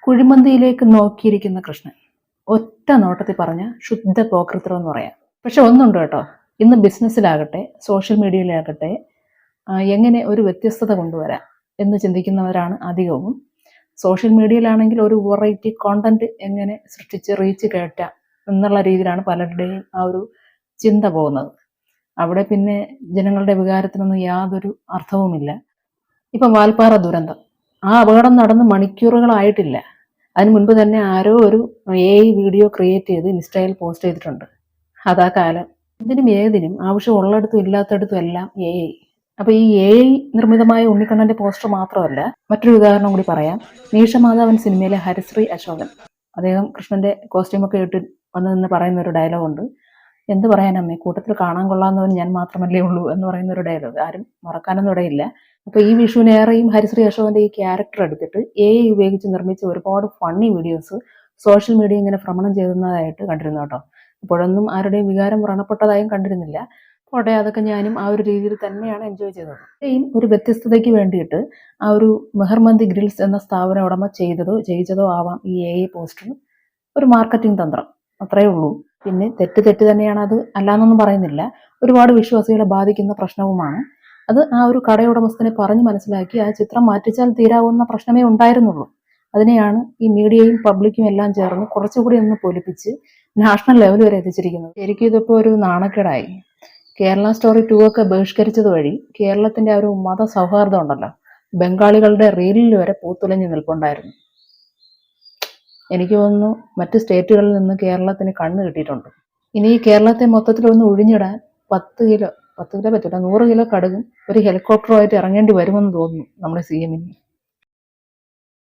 കുഴിമന്തിയിലേക്ക് നോക്കിയിരിക്കുന്ന കൃഷ്ണൻ ഒറ്റ നോട്ടത്തിൽ പറഞ്ഞ ശുദ്ധ പോക്രിത്രം എന്ന് പറയാം. പക്ഷെ ഒന്നുണ്ട് കേട്ടോ, ഇന്ന് ബിസിനസ്സിലാകട്ടെ സോഷ്യൽ മീഡിയയിലാകട്ടെ എങ്ങനെ ഒരു വ്യത്യസ്തത കൊണ്ടുവരാം എന്ന് ചിന്തിക്കുന്നവരാണ് അധികവും. സോഷ്യൽ മീഡിയയിലാണെങ്കിൽ ഒരു വെറൈറ്റി കോണ്ടന്റ് എങ്ങനെ സൃഷ്ടിച്ച് റീച്ച് കയറ്റാം എന്നുള്ള രീതിയിലാണ് പലരുടെയും ആ ഒരു ചിന്ത പോകുന്നത്. അവിടെ പിന്നെ ജനങ്ങളുടെ വികാരത്തിനൊന്നും യാതൊരു അർത്ഥവുമില്ല. ഇപ്പം വാൽപ്പാറ ദുരന്തം, ആ അപകടം നടന്ന് മണിക്കൂറുകളായിട്ടില്ല. അതിന് മുൻപ് തന്നെ ആരോ ഒരു AI വീഡിയോ ക്രിയേറ്റ് ചെയ്ത് ഇൻസ്റ്റയിൽ പോസ്റ്റ് ചെയ്തിട്ടുണ്ട്. അതാ കാലം. ഇതിനും ഏതിനും ആവശ്യമുള്ളിടത്തും ഇല്ലാത്തടത്തും എല്ലാം AI. അപ്പോൾ ഈ AI നിർമ്മിതമായ ഉണ്ണിക്കണ്ണന്റെ പോസ്റ്റർ മാത്രമല്ല, മറ്റൊരു ഉദാഹരണം കൂടി പറയാം. മീശമാധവൻ സിനിമയിലെ ഹരിശ്രീ അശോകൻ, അദ്ദേഹം കൃഷ്ണന്റെ കോസ്റ്റ്യൂമൊക്കെ ഇട്ട് വന്ന് നിന്ന് പറയുന്ന ഒരു ഡയലോഗുണ്ട്. എന്ത് പറയാനമ്മേ, കൂട്ടത്തിൽ കാണാൻ കൊള്ളാവുന്നവൻ ഞാൻ മാത്രമല്ലേ ഉള്ളൂ എന്ന് പറയുന്ന ഒരു ഡയലോഗ് ആരും മറക്കാനൊന്നും ഇടയില്ല. അപ്പോൾ ഈ വിഷുവിനേറെയും ഹരിശ്രീ അശോകന്റെ ഈ ക്യാരക്ടർ എടുത്തിട്ട് AI ഉപയോഗിച്ച് നിർമ്മിച്ച ഒരുപാട് ഫണ്ണി വീഡിയോസ് സോഷ്യൽ മീഡിയ ഇങ്ങനെ ഭ്രമണം ചെയ്യുന്നതായിട്ട് കണ്ടിരുന്നു കേട്ടോ. അപ്പോഴൊന്നും ആരുടെയും വികാരം വ്രണപ്പെട്ടതായും കണ്ടിരുന്നില്ല. പോട്ടെ, അതൊക്കെ ഞാനും ആ ഒരു രീതിയിൽ തന്നെയാണ് എൻജോയ് ചെയ്തത്. ഒരു വ്യത്യസ്തതയ്ക്ക് വേണ്ടിയിട്ട് ആ ഒരു മെഹർമന്തി ഗ്രിൽസ് എന്ന സ്ഥാപന ഉടമ ചെയ്യിച്ചതോ ആവാം ഈ AI പോസ്റ്റർ. ഒരു മാർക്കറ്റിംഗ് തന്ത്രം, അത്രയേ ഉള്ളൂ. പിന്നെ തെറ്റ് തന്നെയാണ്, അത് അല്ലാന്നൊന്നും പറയുന്നില്ല. ഒരുപാട് വിശ്വാസികളെ ബാധിക്കുന്ന പ്രശ്നവുമാണ് അത്. ആ ഒരു കടയുടമസ്ഥനെ പറഞ്ഞ് മനസ്സിലാക്കി ആ ചിത്രം മാറ്റിച്ചാൽ തീരാവുന്ന പ്രശ്നമേ ഉണ്ടായിരുന്നുള്ളൂ. അതിനെയാണ് ഈ മീഡിയയും പബ്ലിക്കും എല്ലാം ചേർന്ന് കുറച്ചുകൂടി ഒന്ന് പൊലിപ്പിച്ച് നാഷണൽ ലെവൽ വരെ എത്തിച്ചിരിക്കുന്നത്. ശരിക്കും ഇതിപ്പോൾ ഒരു നാണക്കേടായി. കേരള സ്റ്റോറി 2 ഒക്കെ ബഹിഷ്കരിച്ചത് വഴി കേരളത്തിന്റെ ആ ഒരു മത സൗഹാർദ്ദം ഉണ്ടല്ലോ, ബംഗാളികളുടെ റീലിൽ വരെ പൂത്തുലഞ്ഞു നിൽപ്പുണ്ടായിരുന്നു. എനിക്ക് തോന്നുന്നു മറ്റ് സ്റ്റേറ്റുകളിൽ നിന്ന് കേരളത്തിന് കണ്ണ് കിട്ടിയിട്ടുണ്ട്. ഇനി ഈ കേരളത്തെ മൊത്തത്തിലൊന്ന് ഒഴിഞ്ഞിടാൻ 10 കിലോ പറ്റില്ല, 100 കിലോ കടുകും ഒരു ഹെലികോപ്റ്ററുമായിട്ട് ഇറങ്ങേണ്ടി വരുമെന്ന് തോന്നുന്നു നമ്മുടെ CM-ന്.